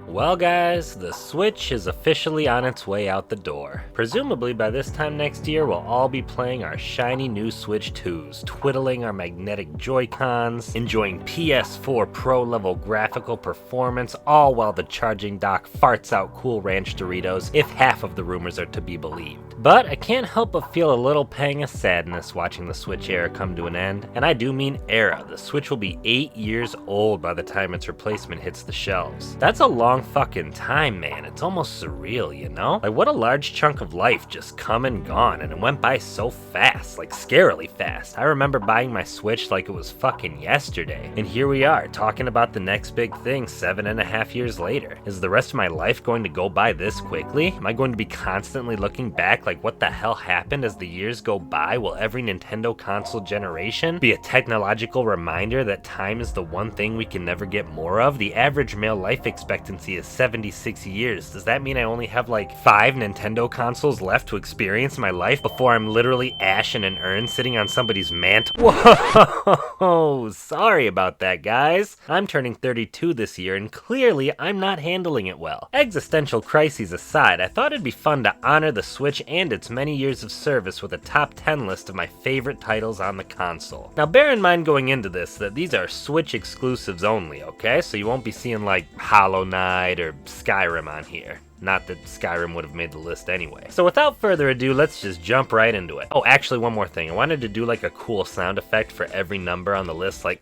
Well guys, the Switch is officially on its way out the door. Presumably by this time next year we'll all be playing our shiny new Switch 2s, twiddling our magnetic Joy-Cons, enjoying PS4 Pro level graphical performance, all while the charging dock farts out Cool Ranch Doritos, if half of the rumors are to be believed. But I can't help but feel a little pang of sadness watching the Switch era come to an end, and I do mean era. The Switch will be 8 years old by the time its replacement hits the shelves. That's a long fucking time, man. It's almost surreal, you know? Like, what a large chunk of life just come and gone, and it went by so fast, like scarily fast. I remember buying my Switch like it was fucking yesterday, and here we are, talking about the next big thing 7.5 years later. Is the rest of my life going to go by this quickly? Am I going to be constantly looking back like what the hell happened as the years go by? Will every Nintendo console generation be a technological reminder that time is the one thing we can never get more of? The average male life expectancy is 76 years. Does that mean I only have like 5 Nintendo consoles left to experience my life before I'm literally ash in an urn sitting on somebody's mantle? Whoa, sorry about that, guys. I'm turning 32 this year and clearly I'm not handling it well. Existential crises aside, I thought it'd be fun to honor the Switch and its many years of service with a top 10 list of my favorite titles on the console. Now bear in mind going into this that these are Switch exclusives only, okay? So you won't be seeing like Hollow Knight or Skyrim on here. Not that Skyrim would have made the list anyway. So without further ado, let's just jump right into it. Oh, actually one more thing. I wanted to do like a cool sound effect for every number on the list, like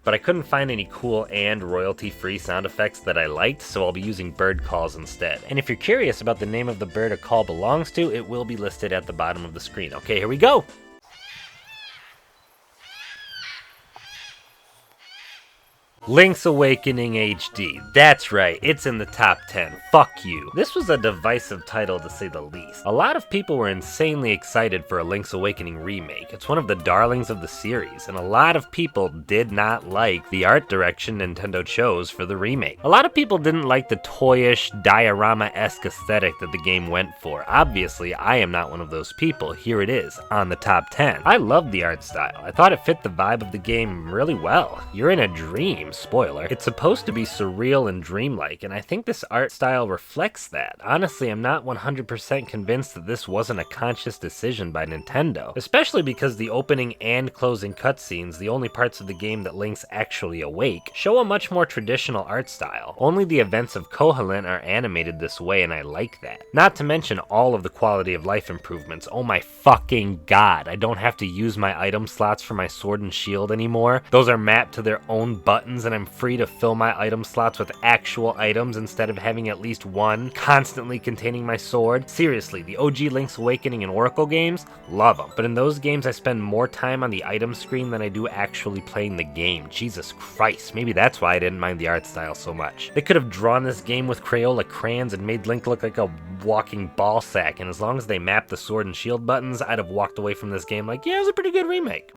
but I couldn't find any cool and royalty-free sound effects that I liked, so I'll be using bird calls instead. And if you're curious about the name of the bird a call belongs to, it will be listed at the bottom of the screen. Okay, here we go! Link's Awakening HD. That's right, it's in the top 10. Fuck you. This was a divisive title to say the least. A lot of people were insanely excited for a Link's Awakening remake. It's one of the darlings of the series, and a lot of people did not like the art direction Nintendo chose for the remake. A lot of people didn't like the toyish, diorama-esque aesthetic that the game went for. Obviously, I am not one of those people. Here it is, on the top 10. I loved the art style. I thought it fit the vibe of the game really well. You're in a dream. Spoiler. It's supposed to be surreal and dreamlike, and I think this art style reflects that. Honestly, I'm not 100% convinced that this wasn't a conscious decision by Nintendo, especially because the opening and closing cutscenes, the only parts of the game that Link's actually awake, show a much more traditional art style. Only the events of Koholint are animated this way, and I like that. Not to mention all of the quality of life improvements. Oh my fucking god, I don't have to use my item slots for my sword and shield anymore. Those are mapped to their own buttons, and I'm free to fill my item slots with actual items instead of having at least one constantly containing my sword. Seriously, the OG Link's Awakening and Oracle games, love them. But in those games I spend more time on the item screen than I do actually playing the game. Jesus Christ, maybe that's why I didn't mind the art style so much. They could have drawn this game with Crayola crayons and made Link look like a walking ball sack, and as long as they mapped the sword and shield buttons, I'd have walked away from this game like, yeah, it was a pretty good remake.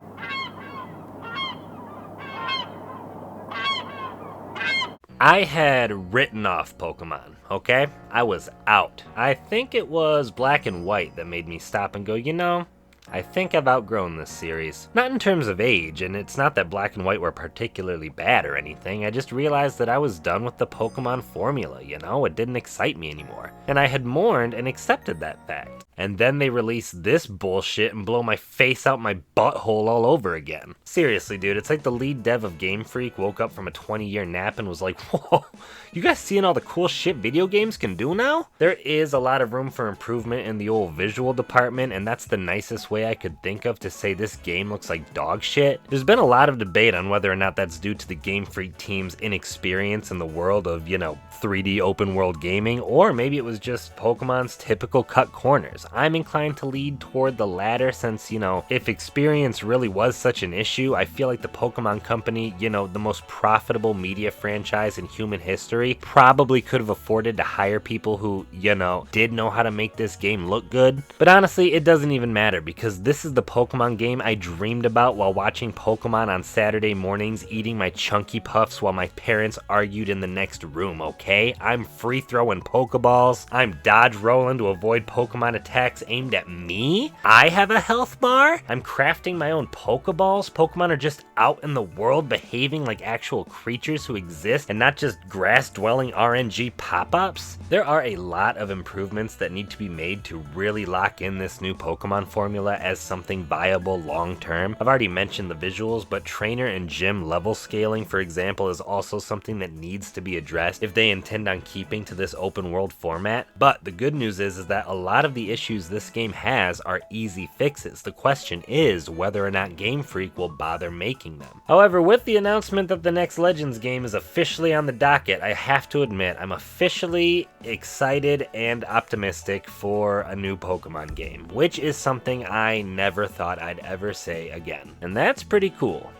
I had written off Pokemon, okay? I was out. I think it was Black and White that made me stop and go, you know, I think I've outgrown this series. Not in terms of age, and it's not that Black and White were particularly bad or anything, I just realized that I was done with the Pokemon formula, you know? It didn't excite me anymore. And I had mourned and accepted that fact. And then they release this bullshit and blow my face out my butthole all over again. Seriously, dude, it's like the lead dev of Game Freak woke up from a 20-year nap and was like, whoa, you guys seeing all the cool shit video games can do now? There is a lot of room for improvement in the old visual department, and that's the nicest way I could think of to say this game looks like dog shit. There's been a lot of debate on whether or not that's due to the Game Freak team's inexperience in the world of, you know, 3D open world gaming, or maybe it was just Pokemon's typical cut corners. I'm inclined to lead toward the latter since, you know, if experience really was such an issue, I feel like the Pokemon Company, you know, the most profitable media franchise in human history, probably could have afforded to hire people who, you know, did know how to make this game look good. But honestly, it doesn't even matter because because this is the Pokemon game I dreamed about while watching Pokemon on Saturday mornings, eating my Chunky Puffs while my parents argued in the next room, okay? I'm free throwing Pokeballs. I'm dodge rolling to avoid Pokemon attacks aimed at me. I have a health bar. I'm crafting my own Pokeballs. Pokemon are just out in the world behaving like actual creatures who exist and not just grass-dwelling RNG pop-ups. There are a lot of improvements that need to be made to really lock in this new Pokemon formula as something viable long-term. I've already mentioned the visuals, but trainer and gym level scaling, for example, is also something that needs to be addressed if they intend on keeping to this open world format. But the good news is that a lot of the issues this game has are easy fixes. The question is whether or not Game Freak will bother making them. However, with the announcement that the next Legends game is officially on the docket, I have to admit I'm officially excited and optimistic for a new Pokemon game, which is something I never thought I'd ever say again. And that's pretty cool.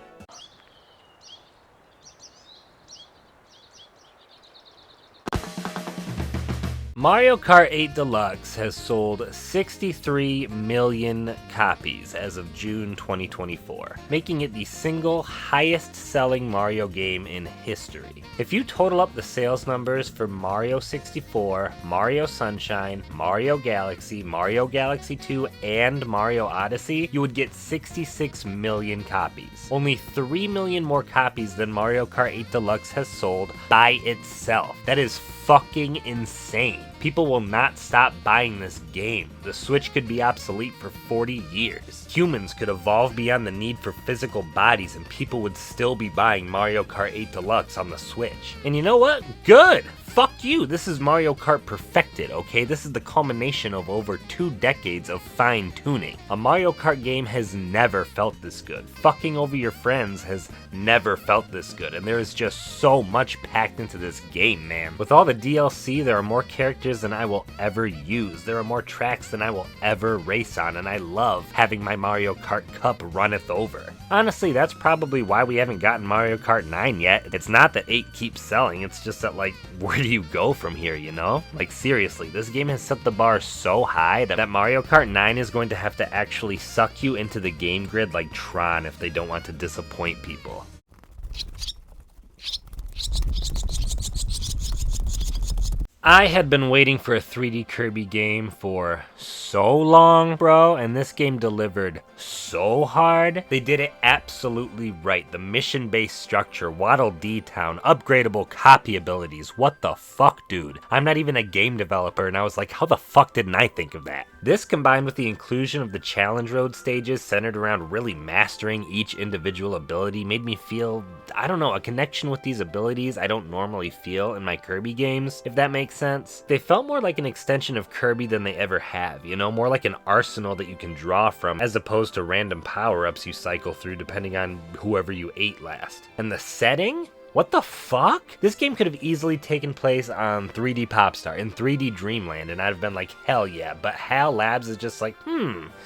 Mario Kart 8 Deluxe has sold 63 million copies as of June 2024, making it the single highest selling Mario game in history. If you total up the sales numbers for Mario 64, Mario Sunshine, Mario Galaxy 2, and Mario Odyssey, you would get 66 million copies. Only 3 million more copies than Mario Kart 8 Deluxe has sold by itself. That is fucking insane. People will not stop buying this game. The Switch could be obsolete for 40 years. Humans could evolve beyond the need for physical bodies and people would still be buying Mario Kart 8 Deluxe on the Switch. And you know what? Good! Fuck you, this is Mario Kart perfected, okay? This is the culmination of over 2 decades of fine-tuning. A Mario Kart game has never felt this good. Fucking over your friends has never felt this good, and there is just so much packed into this game, man. With all the DLC, there are more characters than I will ever use. There are more tracks than I will ever race on, and I love having my Mario Kart Cup runneth over. Honestly, that's probably why we haven't gotten Mario Kart 9 yet. It's not that 8 keeps selling, it's just that, like, where do you go from here, you know? Like, seriously, this game has set the bar so high that Mario Kart 9 is going to have to actually suck you into the game grid like Tron if they don't want to disappoint people. I had been waiting for a 3D Kirby game for so long, bro, and this game delivered so hard. They did it absolutely right. The mission-based structure, Waddle Dee Town, upgradable copy abilities. What the fuck, dude? I'm not even a game developer, and I was like, how the fuck didn't I think of that? This, combined with the inclusion of the Challenge Road stages centered around really mastering each individual ability, made me feel, I don't know, a connection with these abilities I don't normally feel in my Kirby games, if that makes sense. They felt more like an extension of Kirby than they ever have, you know, more like an arsenal that you can draw from, as opposed to random power-ups you cycle through depending on whoever you ate last. And the setting? What the fuck? This game could have easily taken place on 3D Popstar, in 3D Dreamland, and I'd have been like, hell yeah, but HAL Labs is just like,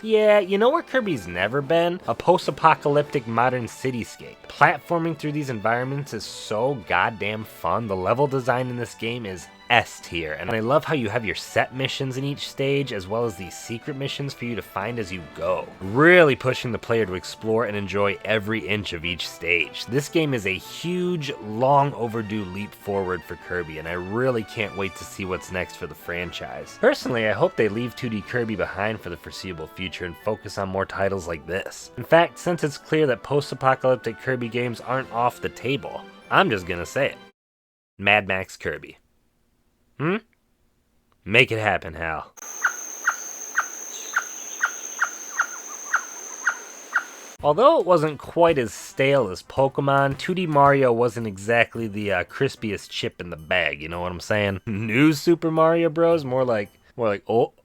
yeah, you know where Kirby's never been? A post-apocalyptic modern cityscape. Platforming through these environments is so goddamn fun. The level design in this game is S tier, and I love how you have your set missions in each stage as well as these secret missions for you to find as you go, really pushing the player to explore and enjoy every inch of each stage. This game is a huge, long overdue leap forward for Kirby, and I really can't wait to see what's next for the franchise. Personally, I hope they leave 2D Kirby behind for the foreseeable future and focus on more titles like this. In fact, since it's clear that post-apocalyptic Kirby games aren't off the table, I'm just gonna say it. Mad Max Kirby. Make it happen, Hal. Although it wasn't quite as stale as Pokemon, 2D Mario wasn't exactly the crispiest chip in the bag, you know what I'm saying? New Super Mario Bros. More like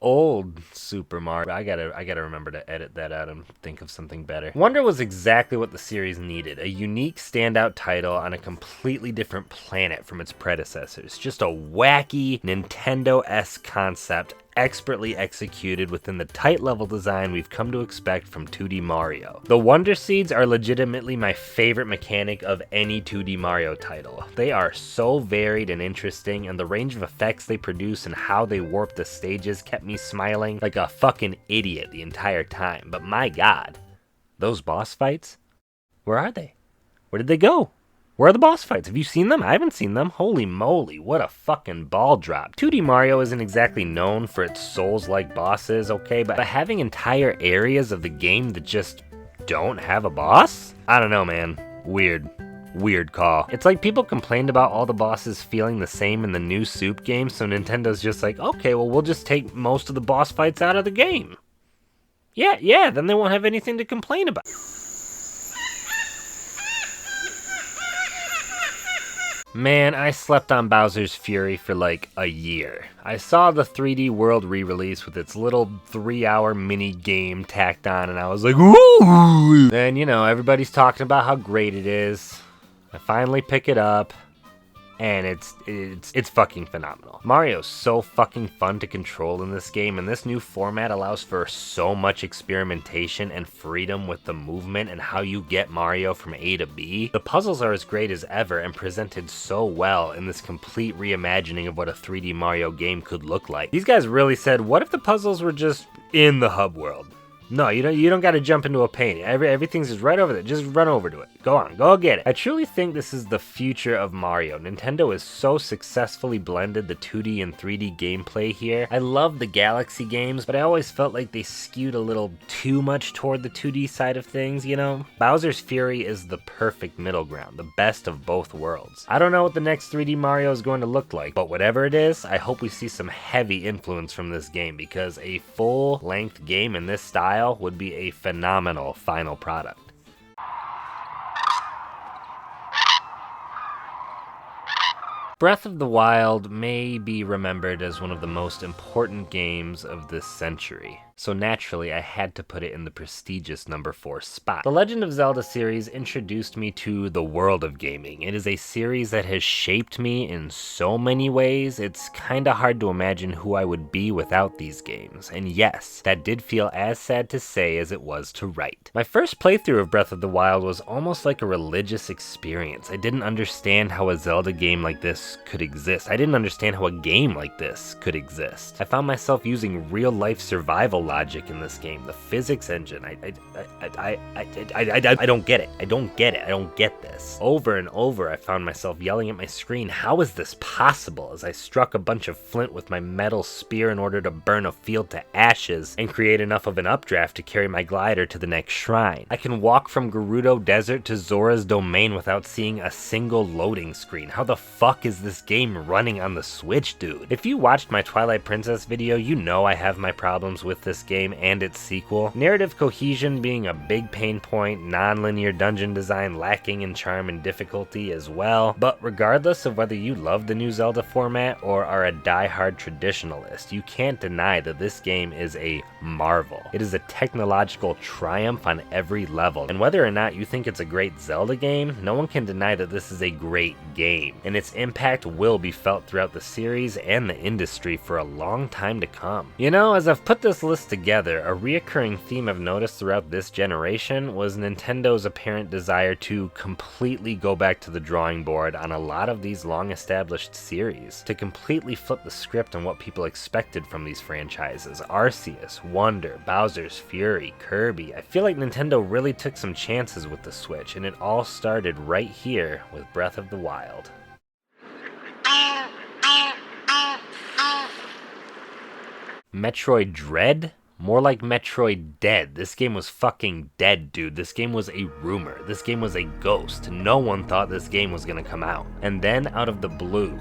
old Super Mario. I gotta remember to edit that out and think of something better. Wonder was exactly what the series needed. A unique standout title on a completely different planet from its predecessors. Just a wacky Nintendo-esque concept expertly executed within the tight level design we've come to expect from 2D Mario. The Wonder Seeds are legitimately my favorite mechanic of any 2D Mario title. They are so varied and interesting, and the range of effects they produce and how they warp the stages kept me smiling like a fucking idiot the entire time. But my god, those boss fights? Where are they? Where did they go? Where are the boss fights? Have you seen them? I haven't seen them. Holy moly, what a fucking ball drop. 2D Mario isn't exactly known for its Souls-like bosses, okay, but having entire areas of the game that just don't have a boss? I don't know, man. Weird call. It's like people complained about all the bosses feeling the same in the new Soup game, so Nintendo's just like, okay, well, we'll just take most of the boss fights out of the game. Yeah, then they won't have anything to complain about. Man, I slept on Bowser's Fury for like a year. I saw the 3D World re-release with its little 3-hour mini game tacked on, and I was like, ooh! Then, you know, everybody's talking about how great it is. I finally pick it up, and it's fucking phenomenal. Mario's so fucking fun to control in this game, and this new format allows for so much experimentation and freedom with the movement and how you get Mario from A to B. The puzzles are as great as ever and presented so well in this complete reimagining of what a 3D Mario game could look like. These guys really said, what if the puzzles were just in the hub world? No, you don't gotta jump into a painting. Everything's just right over there. Just run over to it. Go on, go get it. I truly think this is the future of Mario. Nintendo has so successfully blended the 2D and 3D gameplay here. I love the Galaxy games, but I always felt like they skewed a little too much toward the 2D side of things, you know? Bowser's Fury is the perfect middle ground, the best of both worlds. I don't know what the next 3D Mario is going to look like, but whatever it is, I hope we see some heavy influence from this game, because a full-length game in this style would be a phenomenal final product. Breath of the Wild may be remembered as one of the most important games of this century, so naturally I had to put it in the prestigious number 4 spot. The Legend of Zelda series introduced me to the world of gaming. It is a series that has shaped me in so many ways, it's kinda hard to imagine who I would be without these games, and yes, that did feel as sad to say as it was to write. My first playthrough of Breath of the Wild was almost like a religious experience. I didn't understand how a Zelda game like this could exist. I didn't understand how a game like this could exist. I found myself using real-life survival logic in this game. The physics engine, I don't get it. I don't get it. I don't get this. Over and over, I found myself yelling at my screen, how is this possible? As I struck a bunch of flint with my metal spear in order to burn a field to ashes and create enough of an updraft to carry my glider to the next shrine. I can walk from Gerudo Desert to Zora's Domain without seeing a single loading screen. How the fuck is this game running on the Switch, dude? If you watched my Twilight Princess video, you know I have my problems with this game and its sequel. Narrative cohesion being a big pain point, non-linear dungeon design lacking in charm and difficulty as well. But regardless of whether you love the new Zelda format or are a die-hard traditionalist, you can't deny that this game is a marvel. It is a technological triumph on every level, and whether or not you think it's a great Zelda game, no one can deny that this is a great game, and its impact will be felt throughout the series and the industry for a long time to come. You know, as I've put this list together, a reoccurring theme I've noticed throughout this generation was Nintendo's apparent desire to completely go back to the drawing board on a lot of these long-established series, to completely flip the script on what people expected from these franchises. Arceus, Wonder, Bowser's Fury, Kirby. I feel like Nintendo really took some chances with the Switch, and it all started right here with Breath of the Wild. Metroid Dread? More like Metroid Dead. This game was fucking dead, dude. This game was a rumor. This game was a ghost. No one thought this game was gonna come out. And then, out of the blue,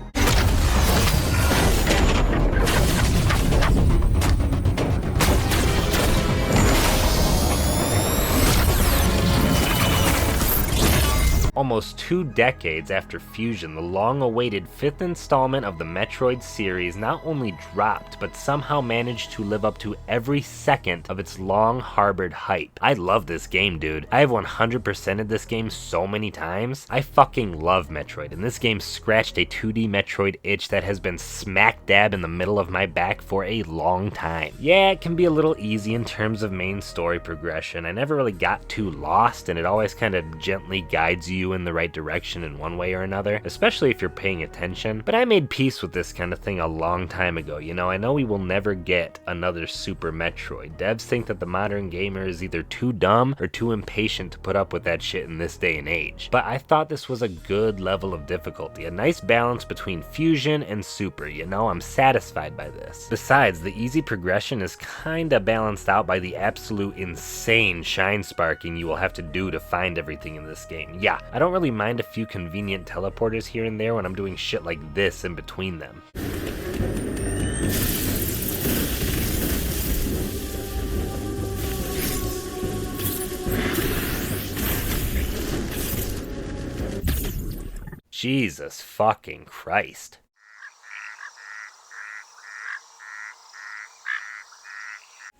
Almost 2 decades after Fusion, the long-awaited 5th installment of the Metroid series not only dropped, but somehow managed to live up to every second of its long-harbored hype. I love this game, dude. I have 100%ed this game so many times. I fucking love Metroid, and this game scratched a 2D Metroid itch that has been smack dab in the middle of my back for a long time. Yeah, it can be a little easy in terms of main story progression. I never really got too lost, and it always kind of gently guides you in the right direction in one way or another, especially if you're paying attention. But I made peace with this kind of thing a long time ago. You know, I know we will never get another Super Metroid. Devs think that the modern gamer is either too dumb or too impatient to put up with that shit in this day and age. But I thought this was a good level of difficulty, a nice balance between Fusion and Super, you know, I'm satisfied by this. Besides, the easy progression is kinda balanced out by the absolute insane shine sparking you will have to do to find everything in this game. Yeah, I don't really mind a few convenient teleporters here and there when I'm doing shit like this in between them. Jesus fucking Christ.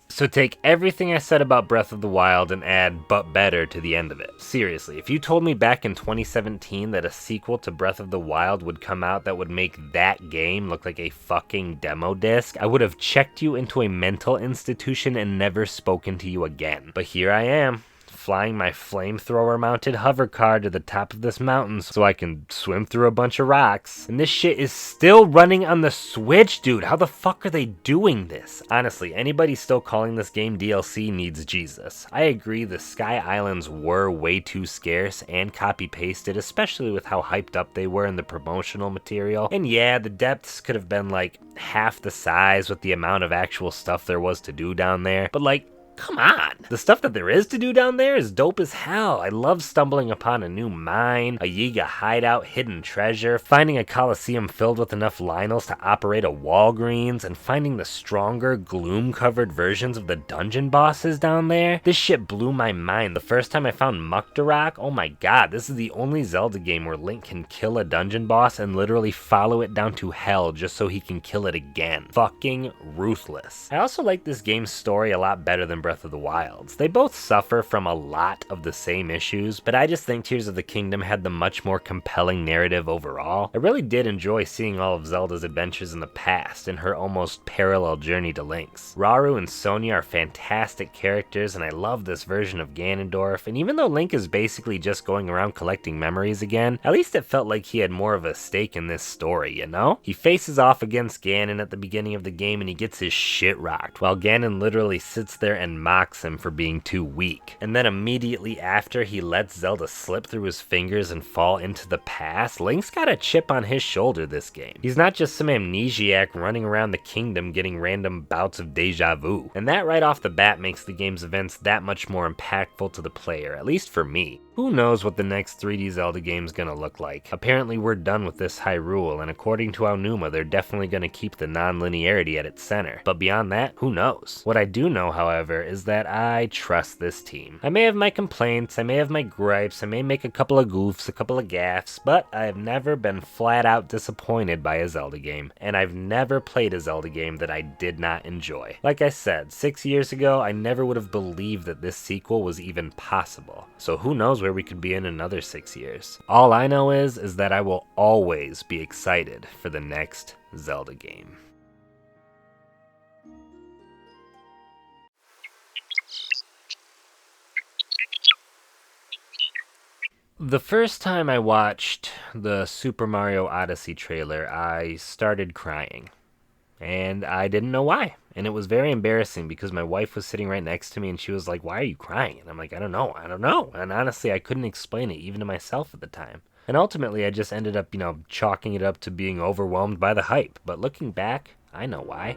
So take everything I said about Breath of the Wild and add "but better" to the end of it. Seriously, if you told me back in 2017 that a sequel to Breath of the Wild would come out that would make that game look like a fucking demo disc, I would have checked you into a mental institution and never spoken to you again. But here I am, flying my flamethrower mounted hover car to the top of this mountain so I can swim through a bunch of rocks. And this shit is still running on the Switch, dude. How the fuck are they doing this? Honestly, anybody still calling this game DLC needs Jesus. I agree the Sky Islands were way too scarce and copy-pasted, especially with how hyped up they were in the promotional material. And yeah, the depths could have been like half the size with the amount of actual stuff there was to do down there. But like, come on! The stuff that there is to do down there is dope as hell. I love stumbling upon a new mine, a Yiga hideout, hidden treasure, finding a coliseum filled with enough Lionels to operate a Walgreens, and finding the stronger, gloom-covered versions of the dungeon bosses down there. This shit blew my mind. The first time I found Muktarok, oh my god, this is the only Zelda game where Link can kill a dungeon boss and literally follow it down to hell just so he can kill it again. Fucking ruthless. I also like this game's story a lot better than Breath of the Wilds. They both suffer from a lot of the same issues, but I just think Tears of the Kingdom had the much more compelling narrative overall. I really did enjoy seeing all of Zelda's adventures in the past and her almost parallel journey to Link's. Rauru and Sonia are fantastic characters, and I love this version of Ganondorf, and even though Link is basically just going around collecting memories again, at least it felt like he had more of a stake in this story, you know? He faces off against Ganon at the beginning of the game and he gets his shit rocked, while Ganon literally sits there and mocks him for being too weak. And then immediately after he lets Zelda slip through his fingers and fall into the past, Link's got a chip on his shoulder this game. He's not just some amnesiac running around the kingdom getting random bouts of deja vu. And that right off the bat makes the game's events that much more impactful to the player, at least for me. Who knows what the next 3D Zelda game's gonna look like? Apparently we're done with this Hyrule, and according to Aonuma, they're definitely gonna keep the non-linearity at its center. But beyond that, who knows? What I do know, however, is that I trust this team. I may have my complaints, I may have my gripes, I may make a couple of goofs, a couple of gaffes, but I've never been flat out disappointed by a Zelda game, and I've never played a Zelda game that I did not enjoy. Like I said, 6 years ago, I never would have believed that this sequel was even possible. So who knows where we could be in another 6 years. All I know is that I will always be excited for the next Zelda game. The first time I watched the Super Mario Odyssey trailer, I started crying. And I didn't know why. And it was very embarrassing because my wife was sitting right next to me and she was like, "Why are you crying?" And I'm like, I don't know. And honestly, I couldn't explain it even to myself at the time. And ultimately, I just ended up, chalking it up to being overwhelmed by the hype. But looking back, I know why.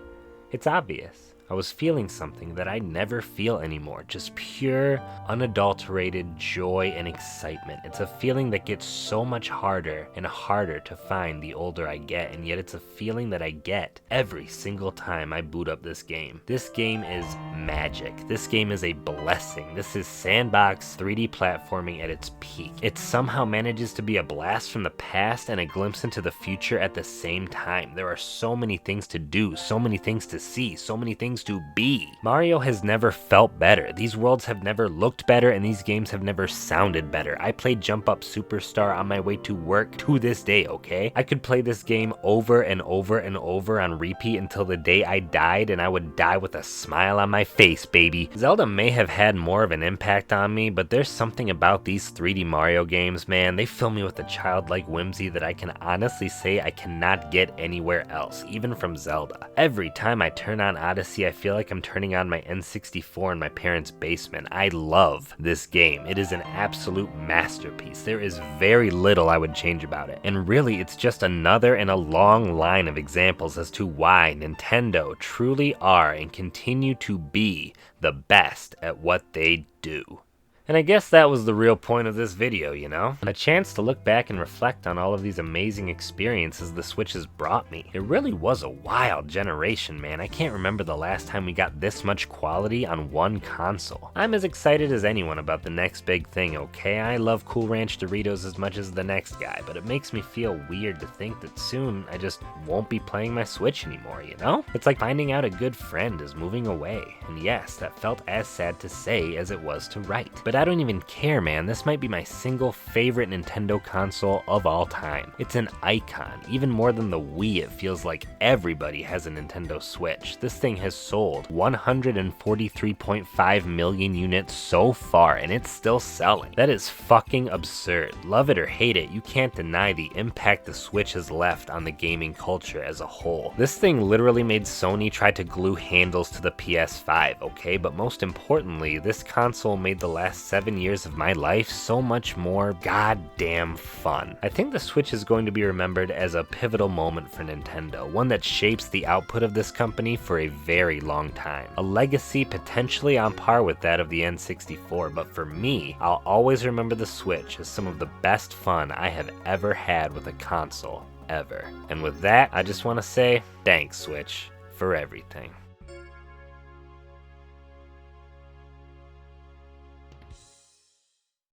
It's obvious. I was feeling something that I never feel anymore, just pure, unadulterated joy and excitement. It's a feeling that gets so much harder and harder to find the older I get, and yet it's a feeling that I get every single time I boot up this game. This game is magic. This game is a blessing. This is sandbox 3D platforming at its peak. It somehow manages to be a blast from the past and a glimpse into the future at the same time. There are so many things to do, so many things to see, so many things to be. Mario has never felt better. These worlds have never looked better, and these games have never sounded better. I played Jump Up Superstar on my way to work to this day, okay? I could play this game over and over and over on repeat until the day I died, and I would die with a smile on my face, baby. Zelda may have had more of an impact on me, but there's something about these 3D Mario games, man. They fill me with a childlike whimsy that I can honestly say I cannot get anywhere else, even from Zelda. Every time I turn on Odyssey, I feel like I'm turning on my N64 in my parents' basement. I love this game. It is an absolute masterpiece. There is very little I would change about it. And really, it's just another in a long line of examples as to why Nintendo truly are and continue to be the best at what they do. And I guess that was the real point of this video, you know? A chance to look back and reflect on all of these amazing experiences the Switch has brought me. It really was a wild generation, man. I can't remember the last time we got this much quality on one console. I'm as excited as anyone about the next big thing, okay? I love Cool Ranch Doritos as much as the next guy, but it makes me feel weird to think that soon I just won't be playing my Switch anymore, you know? It's like finding out a good friend is moving away. And yes, that felt as sad to say as it was to write. But I don't even care, man. This might be my single favorite Nintendo console of all time. It's an icon. Even more than the Wii, it feels like everybody has a Nintendo Switch. This thing has sold 143.5 million units so far, and it's still selling. That is fucking absurd. Love it or hate it, you can't deny the impact the Switch has left on the gaming culture as a whole. This thing literally made Sony try to glue handles to the PS5, okay? But most importantly, this console made the last 7 years of my life so much more goddamn fun. I think the Switch is going to be remembered as a pivotal moment for Nintendo, one that shapes the output of this company for a very long time. A legacy potentially on par with that of the N64, but for me, I'll always remember the Switch as some of the best fun I have ever had with a console, ever. And with that, I just want to say, thanks Switch, for everything.